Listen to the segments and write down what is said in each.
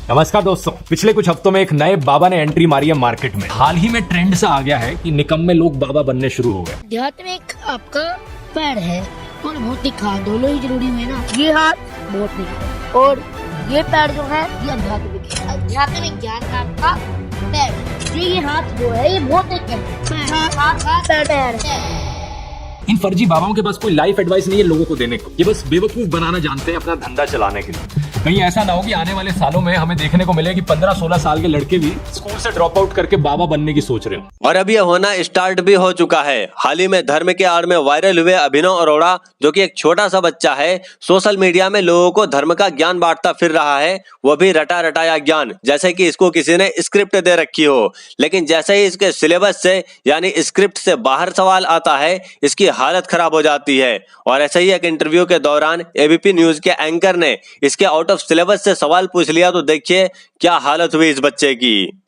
नमस्कार दोस्तों, पिछले कुछ हफ्तों में एक नए बाबा ने एंट्री मारी है मार्केट में। हाल ही में ट्रेंड सा आ गया है कि निकम्मे लोग बाबा बनने शुरू हो गए। देहात में एक आपका पैर है और भौतिक हाथ दोनों ही जरूरी हुए ना। ये हाथ भौतिक और ये पैर जो है ये आध्यात्मिक है। आध्यात्मिक ज्ञान का आपका पैर, ये हाथ जो है ये भौतिक है। पैर इन फर्जी बाबाओं के पास कोई लाइफ एडवाइस नहीं है लोगों को देने को। ये बस बेवकूफ बनाना जानते हैं अपना धंधा चलाने के लिए। कहीं ऐसा ना हो कि आने वाले सालों में हमें देखने को मिले कि 15-16 साल के लड़के भी स्कूल से ड्रॉप आउट करके बाबा बनने की सोच रहे हो। और अब यह होना स्टार्ट भी हो चुका है। हाल ही में धर्म के आड़ में वायरल हुए अभिनव अरोड़ा, जो कि एक छोटा सा बच्चा है, सोशल मीडिया में लोगों को धर्म का ज्ञान बांटता फिर रहा है, वो भी रटा रटाया ज्ञान, जैसे कि इसको किसी ने स्क्रिप्ट दे रखी हो। लेकिन जैसे ही इसके सिलेबस से यानी स्क्रिप्ट से बाहर सवाल आता है, इसकी हालत खराब हो जाती है। और ऐसे ही एक इंटरव्यू के दौरान एबीपी न्यूज के एंकर ने इसके आउट ऑफ सिलेबस से सवाल पूछ लिया, तो देखिए क्या हालत हुई इस बच्चे की।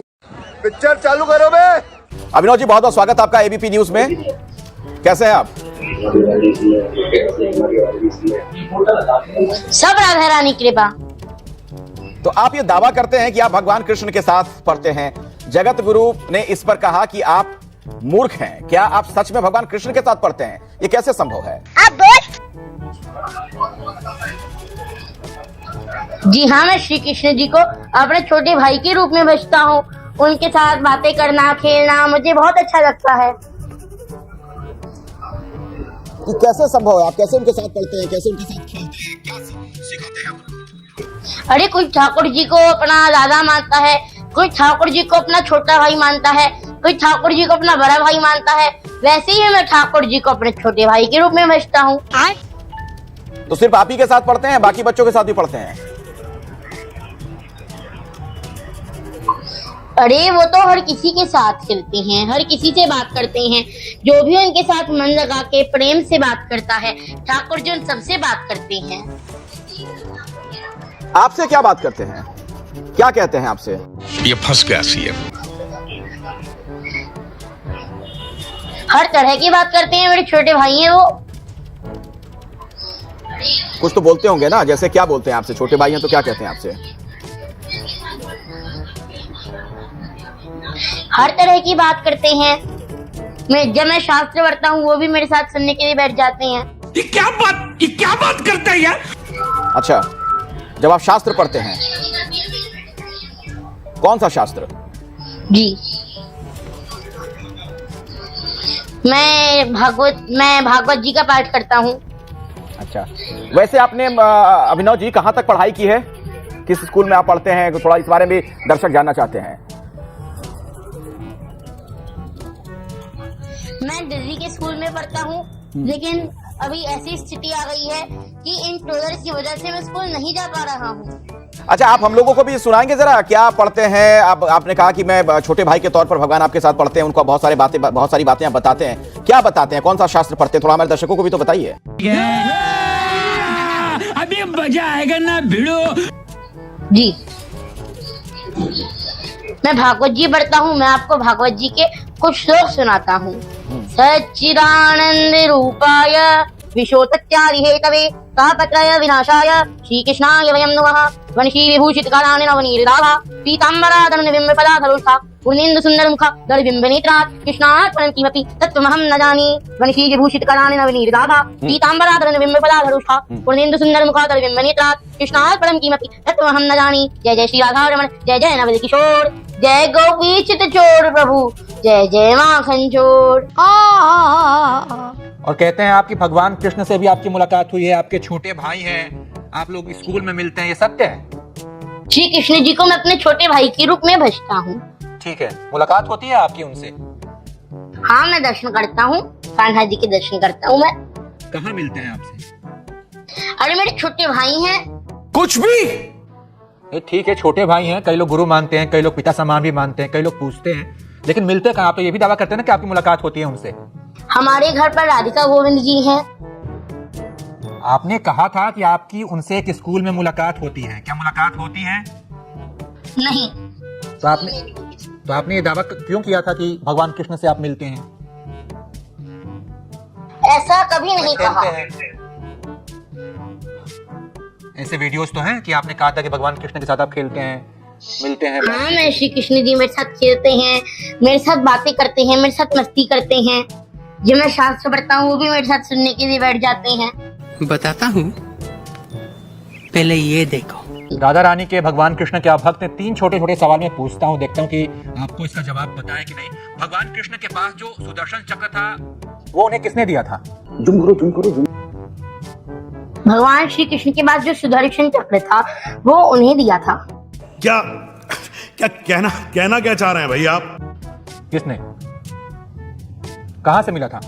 पिक्चर चालू करो बे। अभिनव जी, बहुत बहुत स्वागत आपका एबीपी न्यूज में। कैसे हैं आप? सब राधा रानी कृपा। तो आप ये दावा करते हैं कि आप भगवान कृष्ण के साथ पढ़ते हैं। जगत गुरु ने इस पर कहा कि आप मूर्ख हैं। क्या आप सच में भगवान कृष्ण के साथ पढ़ते हैं? ये कैसे संभव है? आप बोल। जी हाँ, मैं श्री कृष्ण जी को अपने छोटे भाई के रूप में बचता हूँ। उनके साथ बातें करना, खेलना मुझे बहुत अच्छा लगता है। ये कैसे संभव है? आप कैसे उनके साथ पढ़ते हैं, कैसे उनके साथ खेलते हैं, क्या सिखाते हैं? अरे कोई ठाकुर जी को अपना दादा मानता है, कोई ठाकुर जी को अपना छोटा भाई मानता है, कोई ठाकुर जी को अपना बड़ा भाई मानता है। वैसे ही मैं ठाकुर जी को अपने छोटे भाई के रूप में बचता हूँ। तो सिर्फ आप ही के साथ पढ़ते हैं, बाकी बच्चों के साथ भी पढ़ते हैं? अरे वो तो हर किसी के साथ खेलते हैं, हर किसी से बात करते हैं, जो भी उनके साथ मन लगा के प्रेम से बात करता है। ठाकुर जी उन सबसे बात करते हैं। आपसे क्या बात करते हैं? क्या कहते हैं आपसे? ये फंस गया सीएम। हर तरह की बात करते हैं। मेरे छोटे भाई हैं वो। कुछ तो बोलते होंगे ना, जैसे क्या बोलते हैं आपसे? छोटे भाई हैं तो क्या कहते हैं आपसे? हर तरह की बात करते हैं। जब मैं शास्त्र पढ़ता हूँ वो भी मेरे साथ सुनने के लिए बैठ जाते हैं। ये क्या बात करता है यार? अच्छा, जब आप शास्त्र पढ़ते हैं, कौन सा शास्त्र? जी, मैं भागवत जी का पाठ करता हूँ। अच्छा, वैसे आपने अभिनव जी कहाँ तक पढ़ाई की है? किस स्कूल में आप पढ़ते हैं? थोड़ा इस बारे में भी दर्शक जानना चाहते हैं। मैं दिल्ली के स्कूल में पढ़ता हूँ, लेकिन अभी ऐसी स्थिति आ गई है कि इन ट्रोलर्स की वजह से मैं स्कूल नहीं जा पा रहा हूँ। अच्छा, आप हम लोगों को भी सुनाएंगे जरा, क्या पढ़ते हैं आप? आपने कहा कि मैं छोटे भाई के तौर पर भगवान आपके साथ पढ़ते हैं, उनको बहुत सारी बातें आप बताते हैं। क्या बताते हैं? कौन सा शास्त्र पढ़ते हैं? थोड़ा हमारे दर्शकों को भी तो बताइए। अभी मजा आएगा ना भिड़ो। जी, मैं भागवत जी पढ़ता हूँ। मैं आपको भागवत जी के कुछ श्लोक सुनाता हूँ। सच्चिदानंद रूपाय विशोत्पत्त्यादि हेतवे तापत्रय विनाशाय श्री कृष्णाय वयं नमः। वंशी विभूषित कालानि नवनीरदाभा पीताम्बराधर बिंबफला धरुषा पूर्णेन्दु सुंदर मुखा दलबिंब नेत्रात् कृष्णात् परं किमपि तत्त्वमहं न जाने। वंशी विभूषित कालानि नवनीरदाभा पीताम्बराधर बिंबफला धरुषा पूर्णेन्दु सुंदर मुखा दलबिंब नेत्रात् कृष्णात् परं किमपि तत्त्वमहं न जाने। जय जय श्री राधा रमण, जय जय नवल किशोर, जय गोपी चित चोर प्रभु, जय जय माखन चोर। और कहते हैं आपकी भगवान कृष्ण से भी आपकी मुलाकात हुई है, आपके छोटे भाई हैं, आप लोग स्कूल में मिलते हैं, ये सत्य है? श्री कृष्ण जी को मैं अपने छोटे भाई के रूप में भजता हूँ। ठीक है, मुलाकात होती है आपकी उनसे? हाँ, मैं दर्शन करता हूँ, कान्हा जी के दर्शन करता हूँ मैं। कहाँ मिलते हैं आपसे? अरे मेरे छोटे भाई हैं। कुछ भी? ये ठीक है, छोटे भाई हैं, कई लोग गुरु मानते हैं, कई लोग पिता समान भी मानते हैं, कई लोग पूछते हैं, लेकिन मिलते कहाँ? पे ये भी दावा करते हैं ना कि आपकी मुलाकात होती है उनसे। हमारे घर पर राधिका गोविंद जी हैं। आपने कहा था कि आपकी उनसे एक स्कूल में मुलाकात होती है, क्या मुलाकात होती है? नहीं। तो आपने ये दावा क्यों किया था कि भगवान कृष्ण से आप मिलते हैं? ऐसा कभी नहीं कहा। ऐसे वीडियोस तो हैं कि आपने कहा था कि भगवान कृष्ण के साथ आप खेलते हैं, मिलते हैं? हाँ, मैं श्री कृष्ण जी मेरे साथ खेलते हैं, मेरे साथ बातें करते हैं, मेरे साथ मस्ती करते हैं। जब मैं शास्त्र पढ़ता हूँ वो भी मेरे साथ सुनने के लिए बैठ जाते हैं। बताता हूँ, पहले ये देखो। राधा रानी के भगवान कृष्ण के भक्त ने 3 छोटे छोटे सवाल में पूछता हूँ, देखता हूँ कि आपको इसका जवाब पता है कि नहीं। भगवान कृष्ण के पास जो सुदर्शन चक्र था वो उन्हें किसने दिया था? भगवान श्री कृष्ण के पास जो सुदर्शन चक्र था वो उन्हें दिया था। क्या क्या कहना क्या चाह रहे हैं भाई आप? किसने? कहां से मिला था?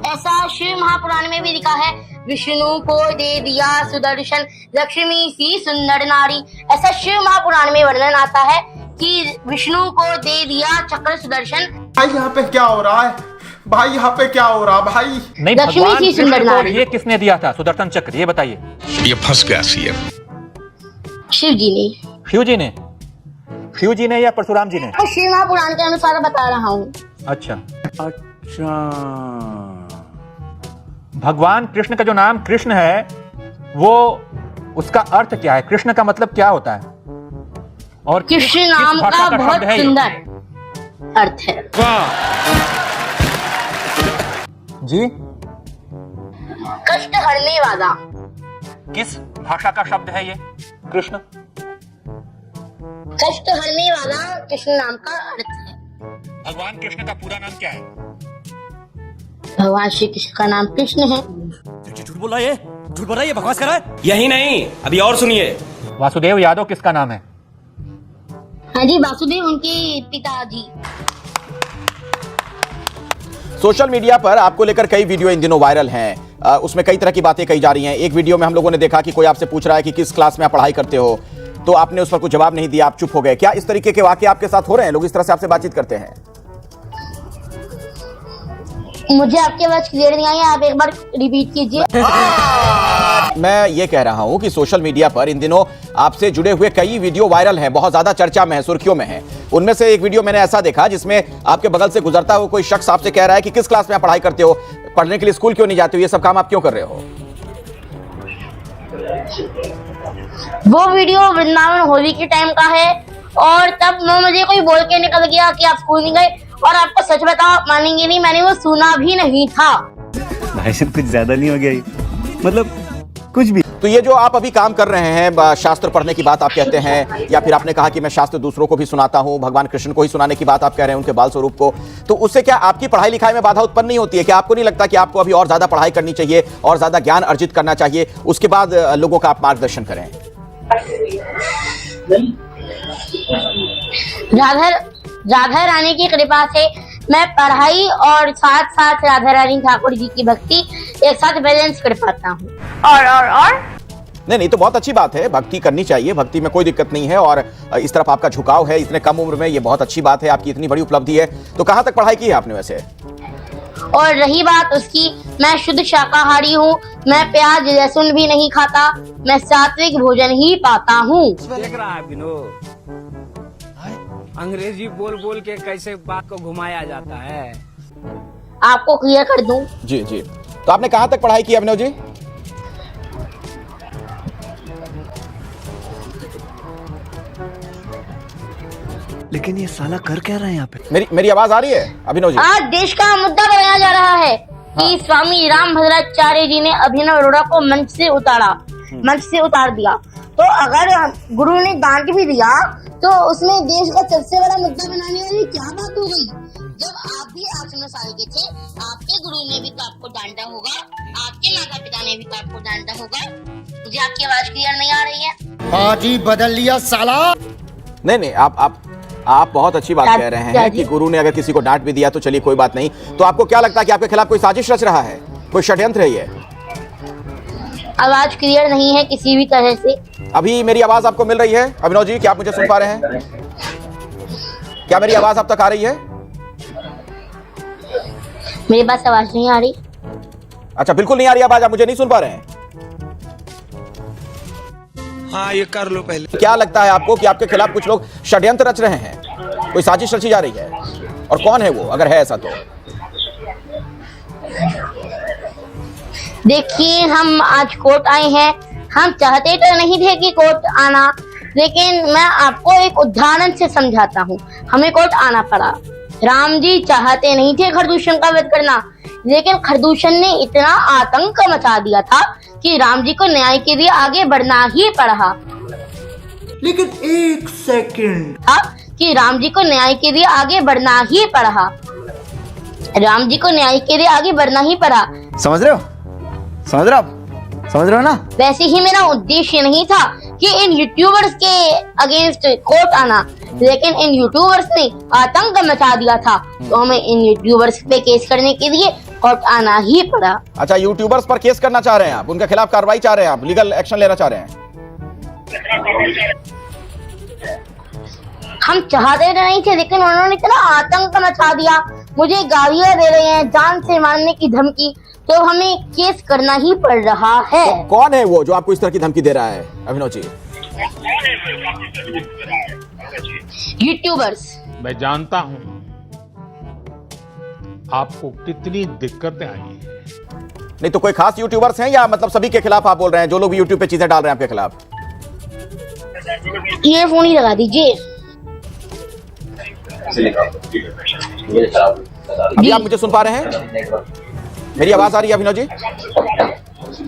ऐसा शिव महापुराण में भी लिखा है, विष्णु को दे दिया सुदर्शन, लक्ष्मी सी सुंदर नारी। ऐसा शिव महापुराण में वर्णन आता है कि विष्णु को दे दिया चक्र सुदर्शन। भाई यहाँ पे क्या हो रहा है? भाई यहाँ पे क्या हो रहा है भाई? नहीं, लक्ष्मी भगवान की सुंदर कृष्ण को नारी। ये किसने दिया था सुदर्शन चक्र, ये बताइए। ये फंस गया सीएम। शिव जी ने। शिव जी ने? शिव जी ने या परशुराम जी ने? मैं शिव महापुराण के अनुसार बता रहा हूँ। अच्छा। भगवान कृष्ण का जो नाम कृष्ण है वो उसका अर्थ क्या है? कृष्ण का मतलब क्या होता है? और कृष्ण नाम का बहुत सुंदर अर्थ है। जी, कष्ट हरने वाला। किस भाषा का शब्द है ये कृष्ण? कष्ट हरने वाला कृष्ण नाम का अर्थ है। भगवान कृष्ण का पूरा नाम क्या है? भगवान श्री कृष्ण का नाम कृष्ण है। झूठ बोल रहा है, ये बकवास कर रहा है। यही नहीं, अभी और सुनिए। वासुदेव यादव किसका नाम है? हाँ जी, वासुदेव उनके पिताजी। सोशल मीडिया पर आपको लेकर कई वीडियो इन दिनों वायरल हैं। उसमें कई तरह की बातें कही जा रही हैं। एक वीडियो में हम लोगों ने देखा कि कोई आपसे पूछ रहा है कि किस क्लास में आप पढ़ाई करते हो, तो आपने उस पर कुछ जवाब नहीं दिया, आप चुप हो गए। क्या इस तरीके के वाकये आपके साथ हो रहे हैं? लोग इस तरह से आपसे बातचीत करते हैं? मुझे आपकी आवाज क्लियर नहीं आई, आप एक बार रिपीट कीजिए। मैं ये कह रहा हूं कि सोशल मीडिया पर इन दिनों आपसे जुड़े हुए कई वीडियो वायरल हैं, बहुत ज्यादा चर्चा में है, सुर्खियों में है। उनमें से एक वीडियो मैंने ऐसा देखा जिसमें आपके बगल से गुजरता हुआ कोई शख्स आपसे कह रहा है कि किस क्लास में आप पढ़ाई करते हो, पढ़ने के लिए स्कूल क्यों नहीं जाते हो, ये सब काम आप क्यों कर रहे हो? वो वीडियो वृंदावन होली के टाइम का है और तब मुझे कोई बोल के निकल गया कि आप स्कूल नहीं गए, और आपको सच बताओ, आप मानेंगे नहीं, मैंने वो सुना भी नहीं था। भाई साहब कुछ ज्यादा नहीं हो गया ये? मतलब कुछ भी। तो ये जो आप अभी काम कर रहे हैं, शास्त्र पढ़ने की बात आप कहते हैं, या फिर आपने कहा कि मैं शास्त्र दूसरों को भी सुनाता हूं, भगवान कृष्ण को ही सुनाने की बात आप कह रहे हैं, उनके बाल स्वरूप को, तो उससे क्या आपकी पढ़ाई लिखाई में बाधा उत्पन्न नहीं होती है? क्या आपको नहीं लगता कि आपको अभी और ज्यादा पढ़ाई करनी चाहिए और ज्यादा ज्ञान अर्जित करना चाहिए, उसके बाद लोगों का आप मार्गदर्शन करें? राधा रानी की कृपा से मैं पढ़ाई और साथ साथ राधा रानी ठाकुर जी की भक्ति एक साथ बैलेंस कर पाता हूँ। और नहीं, तो बहुत अच्छी बात है, भक्ति करनी चाहिए, भक्ति में कोई दिक्कत नहीं है, और इस तरफ आपका झुकाव है इतने कम उम्र में, ये बहुत अच्छी बात है, आपकी इतनी बड़ी उपलब्धि है। तो कहाँ तक पढ़ाई की है आपने वैसे? और रही बात उसकी, मैं शुद्ध शाकाहारी हूँ, मैं प्याज लहसुन भी नहीं खाता, मैं सात्विक भोजन ही पाता हूँ। देख रहा है विनोद, अंग्रेजी बोल बोल के कैसे बात को घुमाया जाता है। आपको क्लियर कर दूं? जी। तो आपने कहाँ तक पढ़ाई की अभिनव जी? लेकिन ये साला कर क्या रहा है यहाँ पे? मेरी आवाज आ रही है अभिनव जी? आज देश का मुद्दा बनाया जा रहा है कि स्वामी रामभद्राचार्य जी ने अभिनव अरोड़ा को मंच से उतार दिया। तो अगर गुरु ने डांट भी दिया तो उसमें देश का सबसे बड़ा मुद्दा बनाने वाली क्या बात हो गई? जब आप भी 8-9 साल के थे, आपके गुरु ने भी तो आपको डांटा होगा, आपके माता पिता ने भी तो आपको डांटा होगा। मुझे आपकी आवाज क्लियर नहीं आ रही है? बाजी बदल लिया साला। नहीं, आप बहुत अच्छी बात कह रहे हैं कि गुरु ने अगर किसी को डांट भी दिया तो चलिए कोई बात नहीं। तो आपको क्या लगता है कि आपके खिलाफ कोई साजिश रच रहा है, कोई षड्यंत्र है ये? आवाज क्लियर नहीं है किसी भी तरह से। अभी मेरी आवाज आपको मिल रही है अभिनव जी? क्या आप मुझे सुन पा रहे हैं? क्या मेरी आवाज आप तक आ रही है? मेरे पास आवाज नहीं आ रही। अच्छा, बिल्कुल नहीं आ रही आवाज, आप मुझे नहीं सुन पा रहे हैं? हाँ, ये कर लो पहले। क्या लगता है आपको कि आपके खिलाफ कुछ लोग षड्यंत्र रच रहे हैं, कोई साजिश रची जा रही है? और कौन है वो, अगर है ऐसा तो? देखिए, हम आज कोर्ट आए हैं, हम चाहते तो नहीं थे कि कोर्ट आना, लेकिन मैं आपको एक उदाहरण से समझाता हूँ। हमें कोर्ट आना पड़ा। राम जी चाहते नहीं थे खरदूषण का वध करना, लेकिन खरदूषण ने इतना आतंक मचा दिया था कि राम जी को न्याय के लिए आगे बढ़ना ही पड़ा। लेकिन एक सेकंड, कि राम जी को न्याय के लिए आगे बढ़ना ही पड़ा। राम जी को न्याय के लिए आगे बढ़ना ही पड़ा। समझ रहे हो? समझ रहे हो आप? समझ रहे हो ना? वैसे ही मेरा उद्देश्य नहीं था कि इन यूट्यूबर्स के अगेंस्ट कोर्ट आना, लेकिन इन यूट्यूबर्स ने आतंक मचा दिया था, तो हमें इन यूट्यूबर्स पे केस करने के लिए कोर्ट आना ही पड़ा। अच्छा, यूट्यूबर्स पर केस करना चाह रहे हैं आप, उनके खिलाफ कार्रवाई चाह रहे हैं आप, लीगल एक्शन लेना चाह रहे हैं? हम चाहते तो नहीं थे, लेकिन उन्होंने इतना आतंक मचा दिया, मुझे गालियां दे रहे हैं, जान से मारने की धमकी, तो हमें केस करना ही पड़ रहा है। तो कौन है वो जो आपको इस तरह की धमकी दे रहा है अभिनव जी? यूट्यूबर्स। मैं जानता हूँ आपको कितनी दिक्कतें आई हैं। नहीं तो कोई खास यूट्यूबर्स हैं या मतलब सभी के खिलाफ आप बोल रहे हैं, जो लोग यूट्यूब पे चीजें डाल रहे हैं आपके खिलाफ? ईयरफोन ही लगा दीजिए। अभी आप मुझे सुन पा रहे हैं? मेरी आवाज आ रही है अभिनव जी?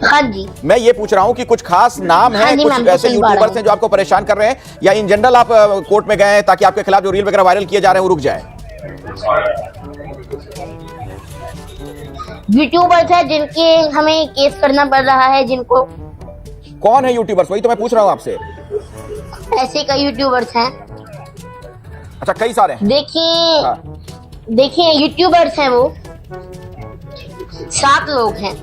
हाँ जी। मैं ये पूछ रहा हूँ कि कुछ खास नाम है, हाँ जी, कुछ मैं ऐसे सुन पा रहा यूट्यूबर्स हैं जो आपको परेशान कर रहे हैं, या इन जनरल आप कोर्ट में गए हैं ताकि आपके खिलाफ जो रील वगैरह वायरल किए जा रहे हैं वो रुक जाए? यूट्यूबर्स है जिनके हमें केस करना पड़ रहा है। जिनको? कौन है यूट्यूबर्स? वही तो मैं पूछ रहा हूँ आपसे। ऐसे कई यूट्यूबर्स हैं। अच्छा, कई सारे हैं। देखिए यूट्यूबर्स हैं वो 7 लोग हैं।